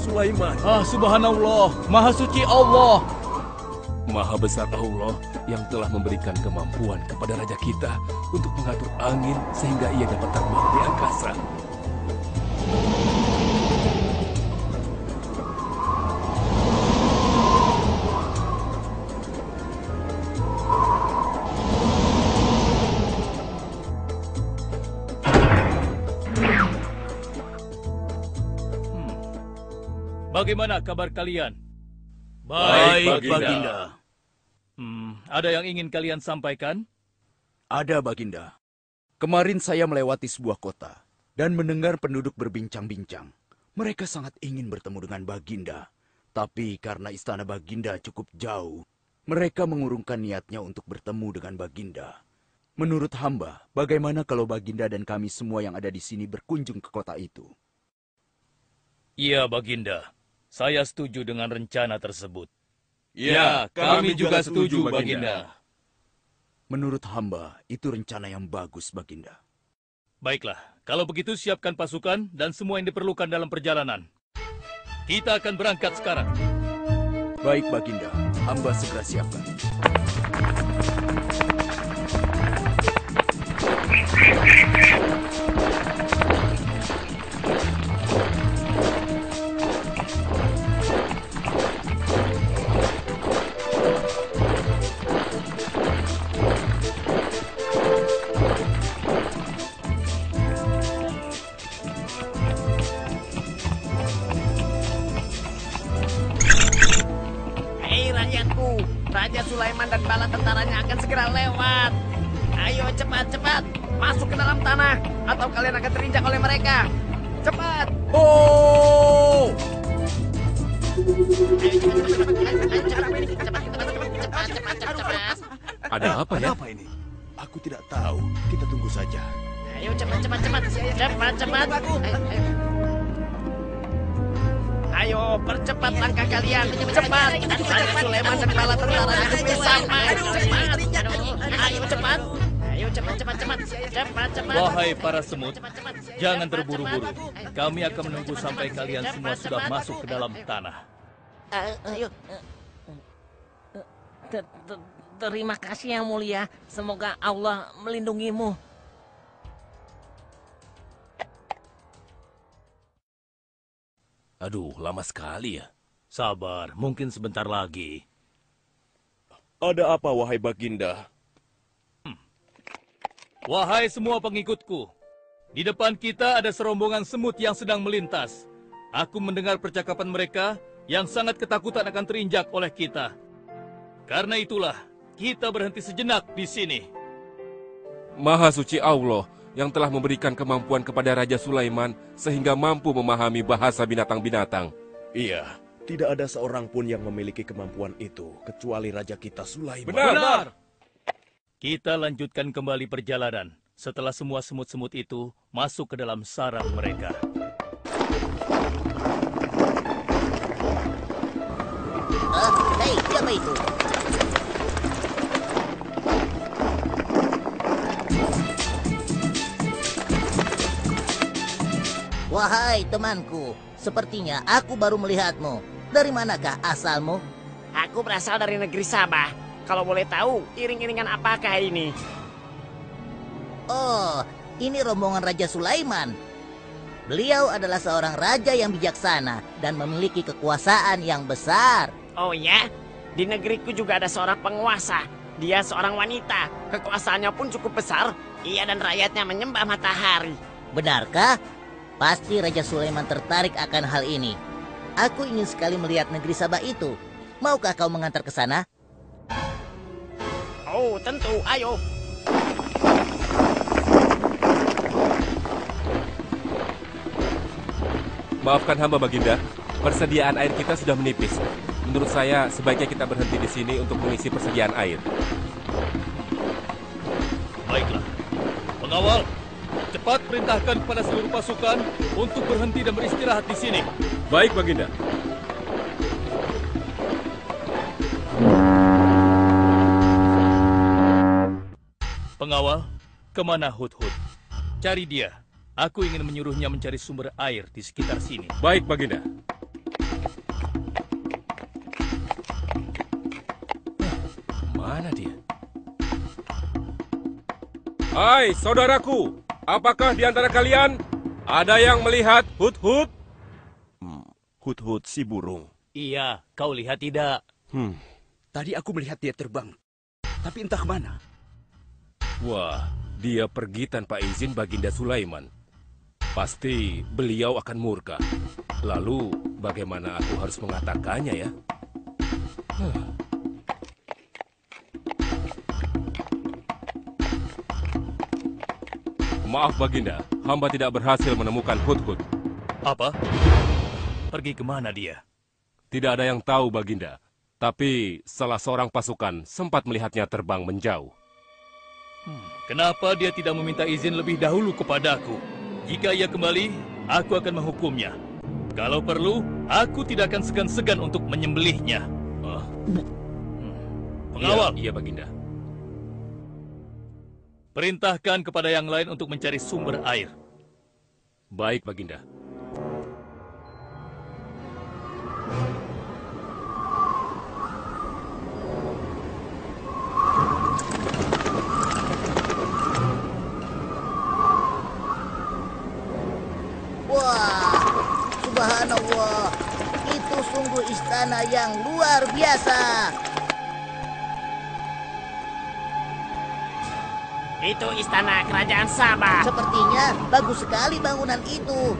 Sulaiman. Subhanallah, Maha Suci Allah. Maha besar Allah yang telah memberikan kemampuan kepada raja kita untuk mengatur angin sehingga ia dapat terbang di angkasa. Bagaimana kabar kalian? Baik, Baginda. Ada yang ingin kalian sampaikan? Ada, Baginda. Kemarin saya melewati sebuah kota dan mendengar penduduk berbincang-bincang. Mereka sangat ingin bertemu dengan Baginda. Tapi karena istana Baginda cukup jauh, mereka mengurungkan niatnya untuk bertemu dengan Baginda. Menurut hamba, bagaimana kalau Baginda dan kami semua yang ada di sini berkunjung ke kota itu? Iya, Baginda. Saya setuju dengan rencana tersebut. Ya, kami juga setuju, Baginda. Menurut hamba, itu rencana yang bagus, Baginda. Baiklah, kalau begitu siapkan pasukan dan semua yang diperlukan dalam perjalanan. Kita akan berangkat sekarang. Baik, Baginda. Hamba segera siapkan. Raja Sulaiman dan bala tentaranya akan segera lewat. Ayo cepat-cepat masuk ke dalam tanah atau kalian akan terinjak oleh mereka. Cepat. Oh! Ada apa ya? Apa ini? Aku tidak tahu. Kita tunggu saja. Ayo cepat-cepat. Cepat-cepat. Ayo, percepat langkah kalian. Cepat. Raja Sulaiman dan bala tentaranya hampir sampai. Cepat. Ayo cepat. Ayo cepat. Wahai para semut, jangan terburu-buru. Kami akan menunggu sampai kalian semua sudah masuk ke dalam tanah. Ayo. Terima kasih yang mulia. Semoga Allah melindungimu. Aduh, lama sekali ya. Sabar, mungkin sebentar lagi. Ada apa, wahai Baginda? Wahai semua pengikutku, di depan kita ada serombongan semut yang sedang melintas. Aku mendengar percakapan mereka yang sangat ketakutan akan terinjak oleh kita. Karena itulah, kita berhenti sejenak di sini. Maha suci Allah yang telah memberikan kemampuan kepada Raja Sulaiman sehingga mampu memahami bahasa binatang-binatang. Iya, tidak ada seorang pun yang memiliki kemampuan itu kecuali Raja kita Sulaiman. Benar. Kita lanjutkan kembali perjalanan setelah semua semut-semut itu masuk ke dalam sarang mereka. Hei, siapa itu? Wahai temanku, sepertinya aku baru melihatmu. Dari manakah asalmu? Aku berasal dari negeri Sabah. Kalau boleh tahu, iring-iringan apakah ini? Oh, ini rombongan Raja Sulaiman. Beliau adalah seorang raja yang bijaksana dan memiliki kekuasaan yang besar. Oh ya? Di negeriku juga ada seorang penguasa. Dia seorang wanita. Kekuasaannya pun cukup besar. Ia dan rakyatnya menyembah matahari. Benarkah? Pasti Raja Sulaiman tertarik akan hal ini. Aku ingin sekali melihat negeri Sabah itu. Maukah kau mengantar ke sana? Oh, tentu. Ayo. Maafkan hamba, Baginda. Persediaan air kita sudah menipis. Menurut saya, sebaiknya kita berhenti di sini untuk mengisi persediaan air. Baiklah. Pengawal, cepat perintahkan kepada seluruh pasukan untuk berhenti dan beristirahat di sini. Baik, Baginda. Pengawal, kemana Hudhud? Cari dia. Aku ingin menyuruhnya mencari sumber air di sekitar sini. Baik, Baginda. Hai saudaraku, apakah di antara kalian ada yang melihat Hut-Hut? Hut-hut si burung. Iya, kau lihat tidak? Tadi aku melihat dia terbang, tapi entah kemana. Wah, dia pergi tanpa izin Baginda Sulaiman. Pasti beliau akan murka. Lalu, bagaimana aku harus mengatakannya ya? Maaf Baginda, hamba tidak berhasil menemukan Hut-Hut. Apa? Pergi kemana dia? Tidak ada yang tahu Baginda, tapi salah seorang pasukan sempat melihatnya terbang menjauh. Kenapa dia tidak meminta izin lebih dahulu kepadaku? Jika ia kembali, aku akan menghukumnya. Kalau perlu, aku tidak akan segan-segan untuk menyembelihnya. Pengawal, Iya, Baginda. perintahkan kepada yang lain untuk mencari sumber air. Baik, Baginda. Wah, subhanallah. Itu sungguh istana yang luar biasa. Itu istana kerajaan Sabah. Sepertinya bagus sekali bangunan itu.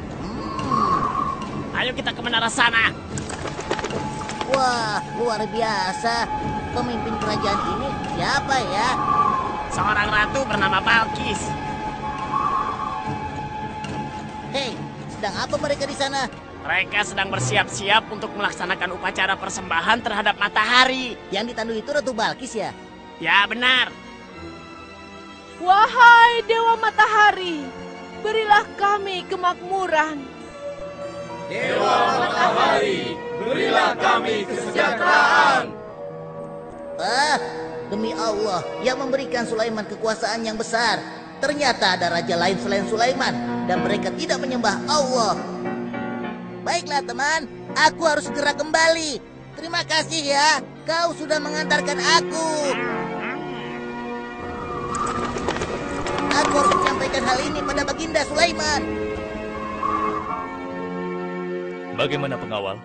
Ayo kita ke menara sana. Wah, luar biasa. Pemimpin kerajaan ini siapa ya? Seorang ratu bernama Balkis. Hei, sedang apa mereka di sana? Mereka sedang bersiap-siap untuk melaksanakan upacara persembahan terhadap matahari. Yang ditandu itu Ratu Balkis ya? Ya, benar. Wahai Dewa Matahari, berilah kami kemakmuran. Dewa Matahari, berilah kami kesejahteraan. Demi Allah yang memberikan Sulaiman kekuasaan yang besar. Ternyata ada raja lain selain Sulaiman dan mereka tidak menyembah Allah. Baiklah teman, aku harus segera kembali. Terima kasih ya, kau sudah mengantarkan aku. Aku harus menyampaikan hal ini pada Baginda Sulaiman. Bagaimana pengawal?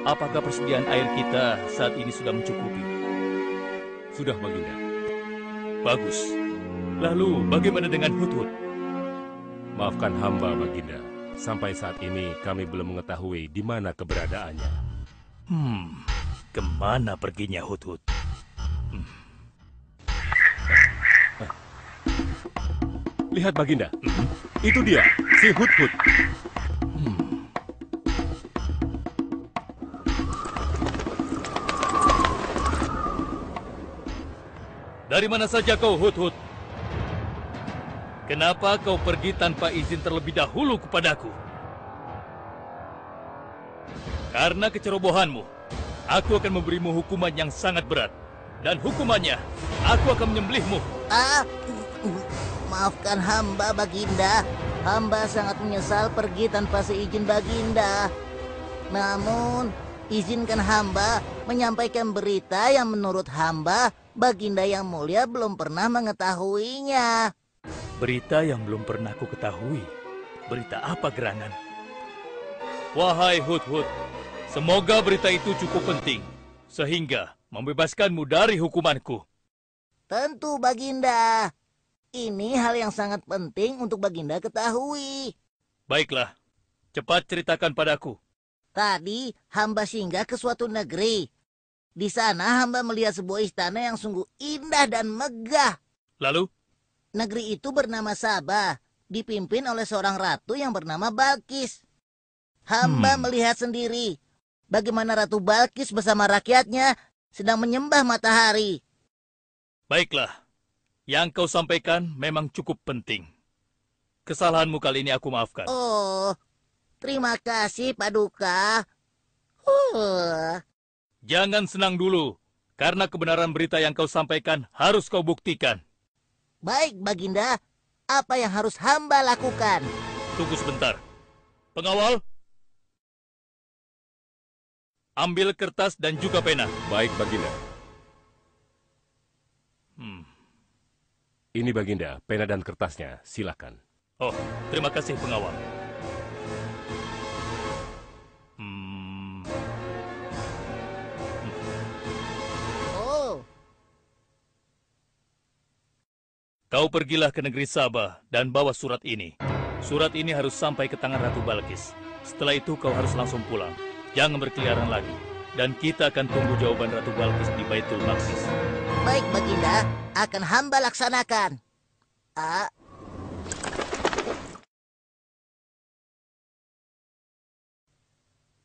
Apakah persediaan air kita saat ini sudah mencukupi? Sudah, Baginda. Bagus. Lalu bagaimana dengan Hut-Hut? Maafkan hamba, Baginda. Sampai saat ini kami belum mengetahui di mana keberadaannya. Kemana perginya Hut-Hut? Lihat, Baginda. Itu dia, si Hut-Hut. Dari mana saja kau, Hut-Hut? Kenapa kau pergi tanpa izin terlebih dahulu kepadaku? Karena kecerobohanmu, aku akan memberimu hukuman yang sangat berat. Dan hukumannya, aku akan menyembelihmu. Maafkan hamba, Baginda. Hamba sangat menyesal pergi tanpa seizin Baginda. Namun, izinkan hamba menyampaikan berita yang menurut hamba, Baginda yang mulia belum pernah mengetahuinya. Berita yang belum pernah ku ketahui. Berita apa gerangan? Wahai Hut-Hut, semoga berita itu cukup penting, sehingga membebaskanmu dari hukumanku. Tentu, Baginda. Ini hal yang sangat penting untuk Baginda ketahui. Baiklah, cepat ceritakan padaku. Tadi hamba singgah ke suatu negeri. Di sana hamba melihat sebuah istana yang sungguh indah dan megah. Lalu? Negeri itu bernama Sabah, dipimpin oleh seorang ratu yang bernama Balkis. Hamba melihat sendiri bagaimana Ratu Balkis bersama rakyatnya sedang menyembah matahari. Baiklah, yang kau sampaikan memang cukup penting. Kesalahanmu kali ini aku maafkan. Oh, terima kasih, Paduka. Jangan senang dulu, karena kebenaran berita yang kau sampaikan harus kau buktikan. Baik, Baginda. Apa yang harus hamba lakukan? Tunggu sebentar. Pengawal, ambil kertas dan juga pena. Baik, Baginda. Ini Baginda, pena dan kertasnya, silakan. Oh, terima kasih pengawal. Oh, Kau pergilah ke negeri Sabah dan bawa surat ini. Surat ini harus sampai ke tangan Ratu Balkis. Setelah itu kau harus langsung pulang. Jangan berkeliaran lagi. Dan kita akan tunggu jawaban Ratu Balkis di Baitul Maqdis. baik Baginda, akan hamba laksanakan.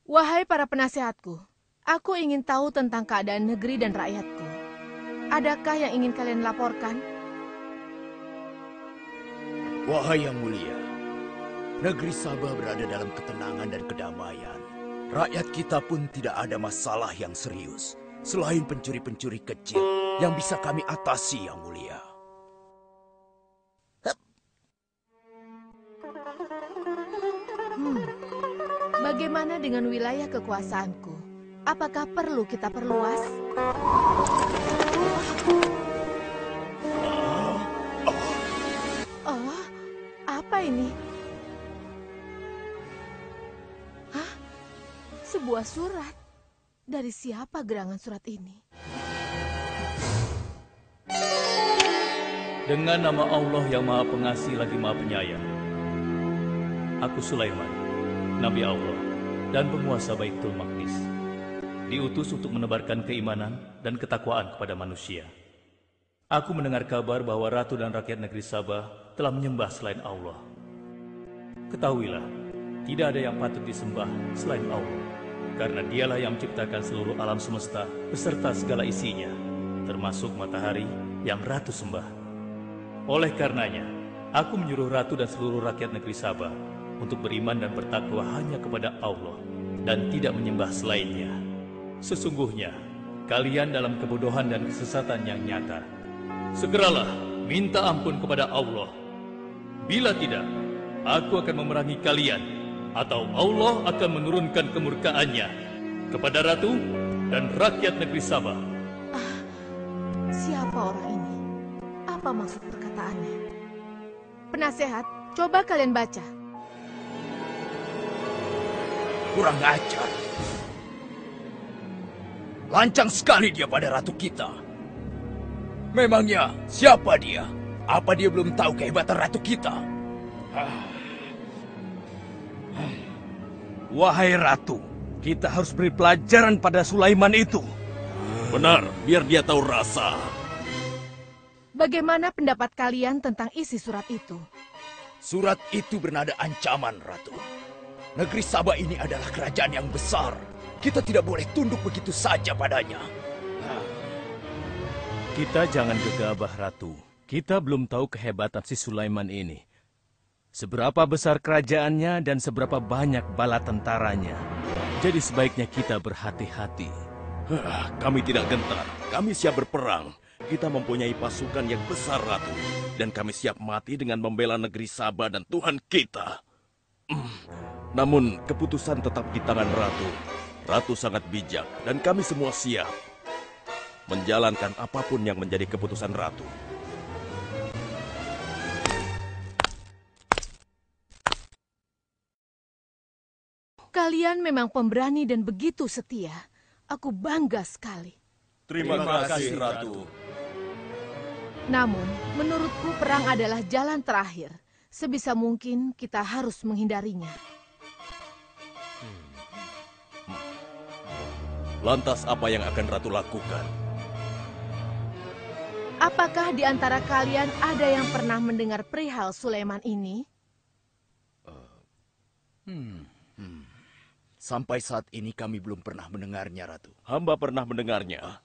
Wahai para penasehatku, aku ingin tahu tentang keadaan negeri dan rakyatku. Adakah yang ingin kalian laporkan? Wahai yang mulia, negeri Sabah berada dalam ketenangan dan kedamaian. Rakyat kita pun tidak ada masalah yang serius, selain pencuri-pencuri kecil yang bisa kami atasi, yang mulia. Bagaimana dengan wilayah kekuasaanku? Apakah perlu kita perluas? Oh, apa ini? Hah? Sebuah surat. Dari siapa gerangan surat ini? Dengan nama Allah yang Maha Pengasih lagi Maha Penyayang. Aku Sulaiman, Nabi Allah, dan penguasa Baitul Maqdis. Diutus untuk menebarkan keimanan dan ketakwaan kepada manusia. Aku mendengar kabar bahwa Ratu dan rakyat negeri Sabah telah menyembah selain Allah. Ketahuilah, tidak ada yang patut disembah selain Allah. Karena dialah yang menciptakan seluruh alam semesta beserta segala isinya, termasuk matahari yang Ratu sembah. Oleh karenanya, aku menyuruh Ratu dan seluruh rakyat negeri Sabah untuk beriman dan bertakwa hanya kepada Allah dan tidak menyembah selainnya. Sesungguhnya, kalian dalam kebodohan dan kesesatan yang nyata. Segeralah minta ampun kepada Allah. Bila tidak, aku akan memerangi kalian, atau Allah akan menurunkan kemurkaannya kepada Ratu dan rakyat negeri Sabah. Siapa orang ini? Apa maksud perkataannya? Penasehat, coba kalian baca. Kurang ajar. Lancang sekali dia pada ratu kita. Memangnya siapa dia? Apa dia belum tahu kehebatan ratu kita? Wahai ratu, kita harus beri pelajaran pada Sulaiman itu. Benar, biar dia tahu rasa. Bagaimana pendapat kalian tentang isi surat itu? Surat itu bernada ancaman, Ratu. Negeri Sabah ini adalah kerajaan yang besar. Kita tidak boleh tunduk begitu saja padanya. Kita jangan gegabah, Ratu. Kita belum tahu kehebatan si Sulaiman ini. Seberapa besar kerajaannya dan seberapa banyak bala tentaranya. Jadi sebaiknya kita berhati-hati. Kami tidak gentar, kami siap berperang. Kita mempunyai pasukan yang besar, Ratu. Dan kami siap mati dengan membela negeri Sabah dan Tuhan kita. Namun, keputusan tetap di tangan Ratu. Ratu sangat bijak, dan kami semua siap menjalankan apapun yang menjadi keputusan Ratu. Kalian memang pemberani dan begitu setia. Aku bangga sekali. Terima kasih, Ratu. Namun, menurutku perang adalah jalan terakhir. Sebisa mungkin kita harus menghindarinya. Lantas apa yang akan Ratu lakukan? Apakah di antara kalian ada yang pernah mendengar perihal Sulaiman ini? Sampai saat ini kami belum pernah mendengarnya, Ratu. Hamba pernah mendengarnya.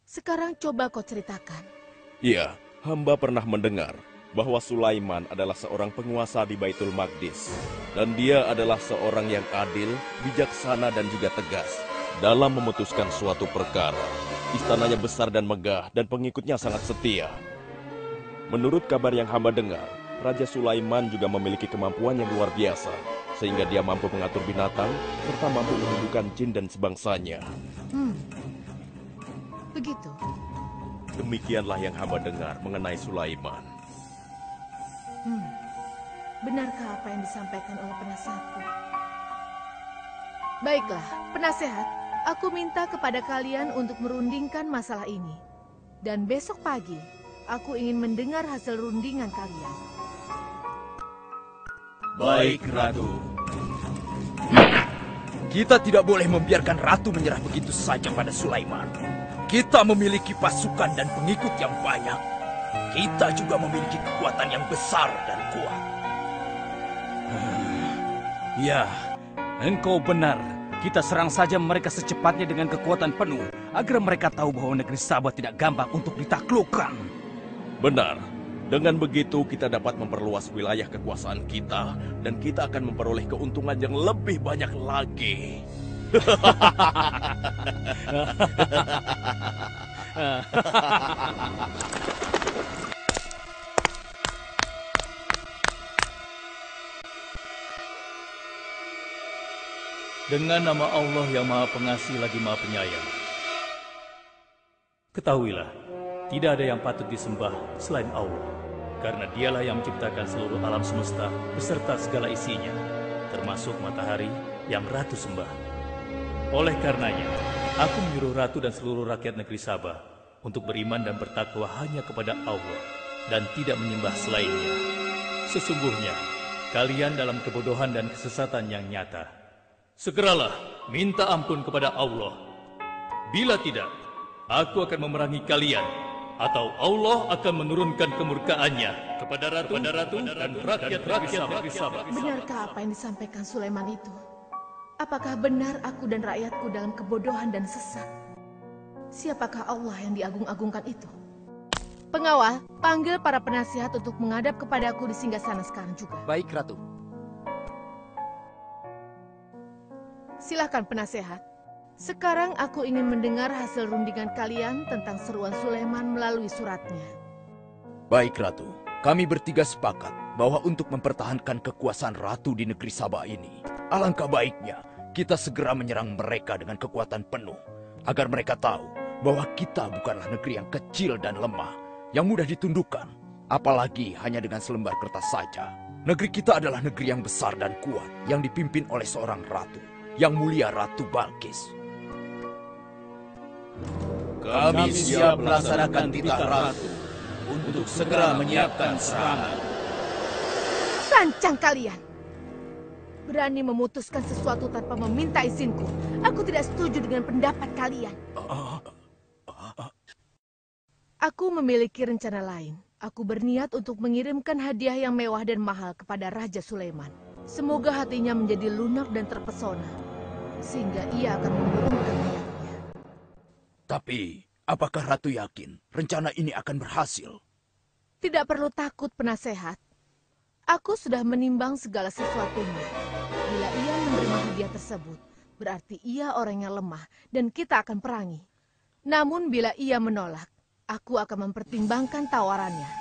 Sekarang coba kau ceritakan. Iya, hamba pernah mendengar bahwa Sulaiman adalah seorang penguasa di Baitul Maqdis. Dan dia adalah seorang yang adil, bijaksana dan juga tegas dalam memutuskan suatu perkara. Istananya besar dan megah dan pengikutnya sangat setia. Menurut kabar yang hamba dengar, Raja Sulaiman juga memiliki kemampuan yang luar biasa, sehingga dia mampu mengatur binatang, serta mampu menundukkan jin dan sebangsanya. Begitu. Demikianlah yang hamba dengar mengenai Sulaiman. Benarkah apa yang disampaikan oleh penasehatku? Baiklah, penasehat, aku minta kepada kalian untuk merundingkan masalah ini. Dan besok pagi, aku ingin mendengar hasil rundingan kalian. Baik, Ratu. Kita tidak boleh membiarkan Ratu menyerah begitu saja pada Sulaiman. Kita memiliki pasukan dan pengikut yang banyak. Kita juga memiliki kekuatan yang besar dan kuat. Ya, engkau benar. Kita serang saja mereka secepatnya dengan kekuatan penuh, agar mereka tahu bahwa negeri Sabah tidak gampang untuk ditaklukkan. Benar. Dengan begitu kita dapat memperluas wilayah kekuasaan kita, dan kita akan memperoleh keuntungan yang lebih banyak lagi. Dengan nama Allah yang Maha Pengasih lagi Maha Penyayang. Ketahuilah, tidak ada yang patut disembah selain Allah, karena Dialah yang menciptakan seluruh alam semesta beserta segala isinya, termasuk matahari yang Ratu sembah. Oleh karenanya, aku menyuruh Ratu dan seluruh rakyat negeri Sabah untuk beriman dan bertakwa hanya kepada Allah dan tidak menyembah selainnya. Sesungguhnya, kalian dalam kebodohan dan kesesatan yang nyata. Segeralah minta ampun kepada Allah. Bila tidak, aku akan memerangi kalian, atau Allah akan menurunkan kemurkaannya kepada Ratu dan rakyat-rakyat negeri Sabah. Benarkah apa yang disampaikan Sulaiman itu? Apakah benar aku dan rakyatku dalam kebodohan dan sesat? Siapakah Allah yang diagung-agungkan itu? Pengawal, panggil para penasihat untuk menghadap kepadaku di singgasana sekarang juga. Baik, Ratu. Silahkan penasehat. Sekarang aku ingin mendengar hasil rundingan kalian tentang seruan Sulaiman melalui suratnya. Baik, Ratu. Kami bertiga sepakat bahwa untuk mempertahankan kekuasaan Ratu di negeri Sabah ini, alangkah baiknya kita segera menyerang mereka dengan kekuatan penuh, agar mereka tahu bahwa kita bukanlah negeri yang kecil dan lemah, yang mudah ditundukkan, apalagi hanya dengan selembar kertas saja. Negeri kita adalah negeri yang besar dan kuat, yang dipimpin oleh seorang ratu, yang mulia Ratu Balkis. Kami siap melaksanakan titah Ratu untuk segera menyiapkan serangan. Sancang kalian! Berani memutuskan sesuatu tanpa meminta izinku. Aku tidak setuju dengan pendapat kalian. Aku memiliki rencana lain. Aku berniat untuk mengirimkan hadiah yang mewah dan mahal kepada Raja Sulaiman. Semoga hatinya menjadi lunak dan terpesona, sehingga ia akan mengurungkan niatnya. Tapi, apakah Ratu yakin rencana ini akan berhasil? Tidak perlu takut, penasehat. Aku sudah menimbang segala sesuatunya. Bila ia menerima hadiah tersebut, berarti ia orang yang lemah dan kita akan perangi. Namun bila ia menolak, aku akan mempertimbangkan tawarannya.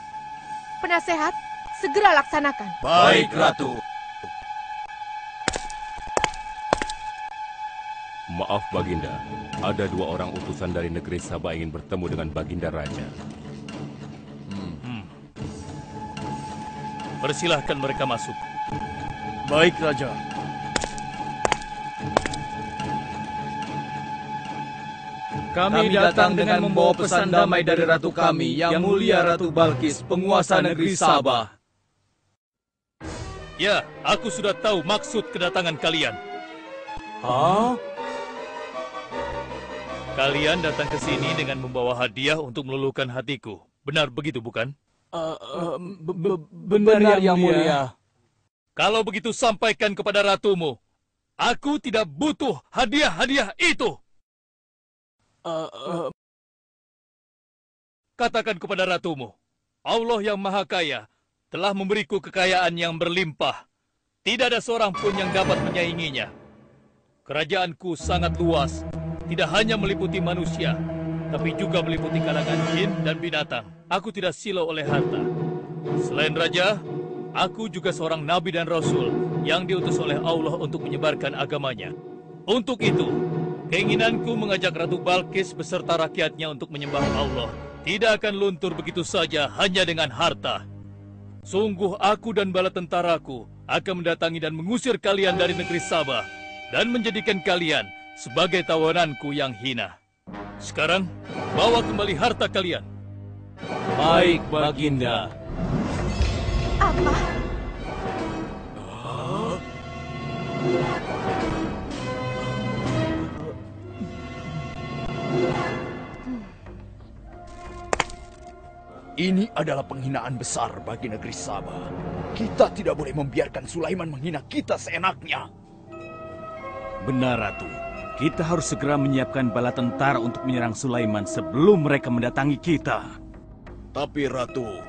Penasehat, segera laksanakan. Baik, Ratu. Maaf, Baginda. Ada 2 orang utusan dari negeri Sabah ingin bertemu dengan Baginda Raja. Persilahkan mereka masuk. Baik, Raja. Kami datang dengan membawa pesan damai dari Ratu kami, yang mulia Ratu Balkis, penguasa negeri Sabah. Ya, aku sudah tahu maksud kedatangan kalian. Hah? Kalian datang ke sini dengan membawa hadiah untuk meluluhkan hatiku. Benar begitu, bukan? Benar, yang mulia. Kalau begitu sampaikan kepada ratumu. Aku tidak butuh hadiah-hadiah itu. Katakan kepada ratumu, Allah yang Maha Kaya telah memberiku kekayaan yang berlimpah. Tidak ada seorang pun yang dapat menyainginya. Kerajaanku sangat luas, tidak hanya meliputi manusia, tapi juga meliputi kalangan jin dan binatang. Aku tidak silau oleh harta. Selain raja, aku juga seorang nabi dan rasul yang diutus oleh Allah untuk menyebarkan agamanya. Untuk itu, keinginanku mengajak Ratu Balkis beserta rakyatnya untuk menyembah Allah, tidak akan luntur begitu saja hanya dengan harta. Sungguh aku dan bala tentaraku akan mendatangi dan mengusir kalian dari negeri Sabah dan menjadikan kalian sebagai tawananku yang hina. Sekarang, bawa kembali harta kalian. Baik, Baginda. Apa? Ini adalah penghinaan besar bagi negeri Sabah. Kita tidak boleh membiarkan Sulaiman menghina kita seenaknya. Benar, Ratu. Kita harus segera menyiapkan bala tentara untuk menyerang Sulaiman sebelum mereka mendatangi kita. Tapi Ratu...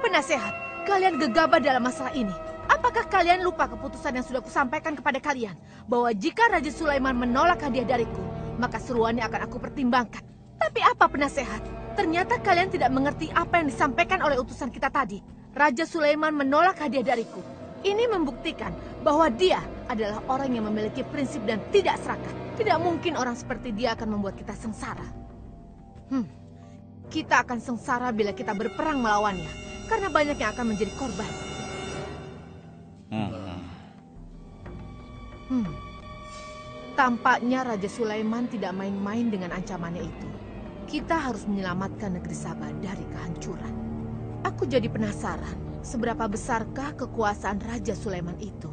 Penasehat, kalian gegabah dalam masalah ini. Apakah kalian lupa keputusan yang sudah kusampaikan kepada kalian? Bahwa jika Raja Sulaiman menolak hadiah dariku, maka seruannya akan aku pertimbangkan. Tapi apa penasehat? Ternyata kalian tidak mengerti apa yang disampaikan oleh utusan kita tadi. Raja Sulaiman menolak hadiah dariku. Ini membuktikan bahwa dia adalah orang yang memiliki prinsip dan tidak serakah. Tidak mungkin orang seperti dia akan membuat kita sengsara. Kita akan sengsara bila kita berperang melawannya, karena banyak yang akan menjadi korban. Tampaknya Raja Sulaiman tidak main-main dengan ancamannya itu. Kita harus menyelamatkan negeri Sabah dari kehancuran. Aku jadi penasaran, seberapa besarkah kekuasaan Raja Sulaiman itu?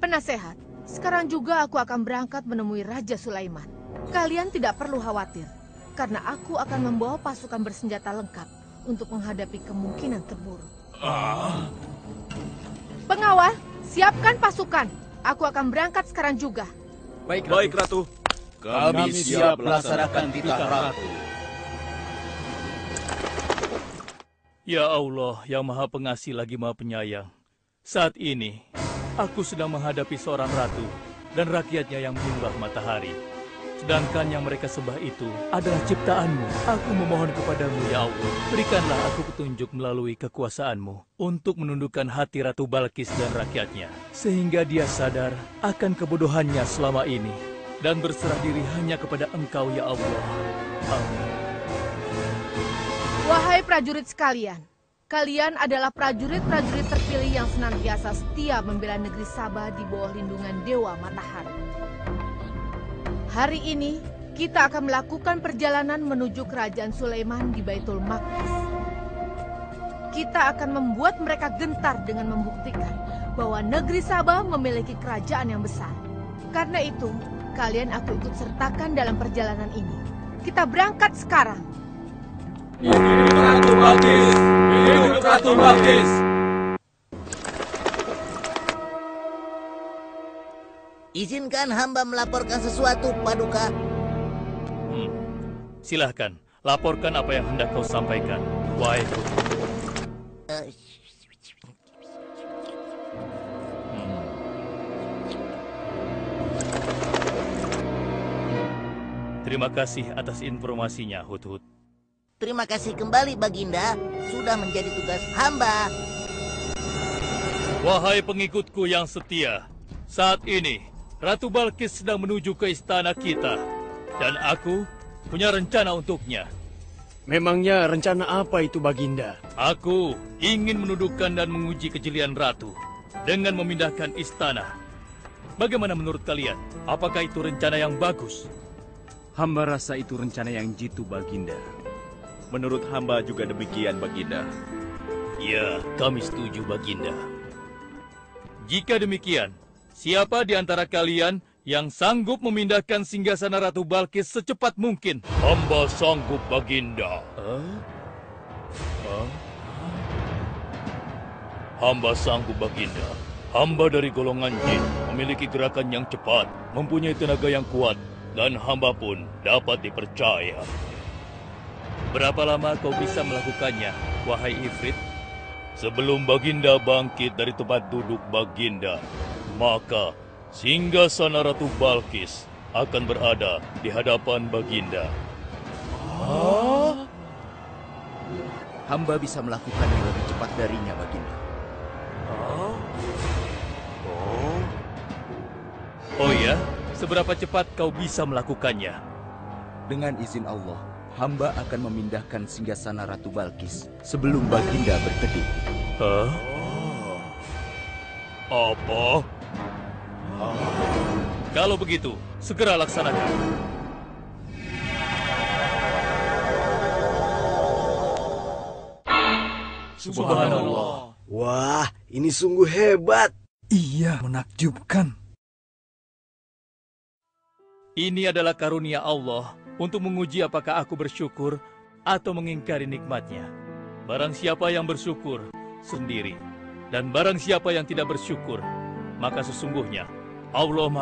Penasehat, sekarang juga aku akan berangkat menemui Raja Sulaiman. Kalian tidak perlu khawatir, karena aku akan membawa pasukan bersenjata lengkap untuk menghadapi kemungkinan terburuk. Pengawal, siapkan pasukan. Aku akan berangkat sekarang juga. Baik, Ratu. Kami siap melaksanakan titah Ratu. Ya Allah, yang Maha Pengasih lagi Maha Penyayang. Saat ini, aku sedang menghadapi seorang ratu dan rakyatnya yang menyembah matahari. Sedangkan yang mereka sembah itu adalah ciptaanmu. Aku memohon kepadamu, ya Allah. Berikanlah aku petunjuk melalui kekuasaanmu untuk menundukkan hati Ratu Balkis dan rakyatnya. Sehingga dia sadar akan kebodohannya selama ini dan berserah diri hanya kepada Engkau, ya Allah. Amin. Wahai prajurit sekalian, kalian adalah prajurit-prajurit terpilih yang senantiasa setia membela negeri Sabah di bawah lindungan Dewa Matahari. Hari ini, kita akan melakukan perjalanan menuju kerajaan Sulaiman di Baitul Maqdis. Kita akan membuat mereka gentar dengan membuktikan bahwa negeri Sabah memiliki kerajaan yang besar. Karena itu, kalian aku ikut sertakan dalam perjalanan ini. Kita berangkat sekarang. Hidup Ratu Balkis! Hidup Ratu Balkis! Izinkan hamba melaporkan sesuatu, Paduka. Silahkan, laporkan apa yang hendak kau sampaikan. Wahai Terima kasih atas informasinya, Hudhud. Terima kasih kembali, Baginda. Sudah menjadi tugas hamba. Wahai pengikutku yang setia, saat ini Ratu Balkis sedang menuju ke istana kita. Dan aku punya rencana untuknya. Memangnya rencana apa itu, Baginda? Aku ingin menundukkan dan menguji kejelian Ratu dengan memindahkan istana. Bagaimana menurut kalian? Apakah itu rencana yang bagus? Hamba rasa itu rencana yang jitu, Baginda. Menurut hamba juga demikian, Baginda. Ya, kami setuju, Baginda. Jika demikian, siapa di antara kalian yang sanggup memindahkan singgasana Ratu Balkis secepat mungkin? Hamba sanggup, Baginda. Hamba sanggup, Baginda. Hamba dari golongan jin, memiliki gerakan yang cepat, mempunyai tenaga yang kuat, dan hamba pun dapat dipercaya. Berapa lama kau bisa melakukannya, wahai Ifrit? Sebelum Baginda bangkit dari tempat duduk Baginda, maka singgasana Ratu Balkis akan berada di hadapan Baginda. Hamba bisa melakukannya lebih cepat darinya, Baginda. Oh ya? Seberapa cepat kau bisa melakukannya? Dengan izin Allah, hamba akan memindahkan singgasana Ratu Balkis sebelum Baginda berteduh. Hah? Apa? Kalau begitu, segera laksanakan. Subhanallah. Wah, ini sungguh hebat. Iya, menakjubkan. Ini adalah karunia Allah untuk menguji apakah aku bersyukur atau mengingkari nikmatnya. Barang siapa yang bersyukur sendiri, dan barang siapa yang tidak bersyukur, maka sesungguhnya Allah Maha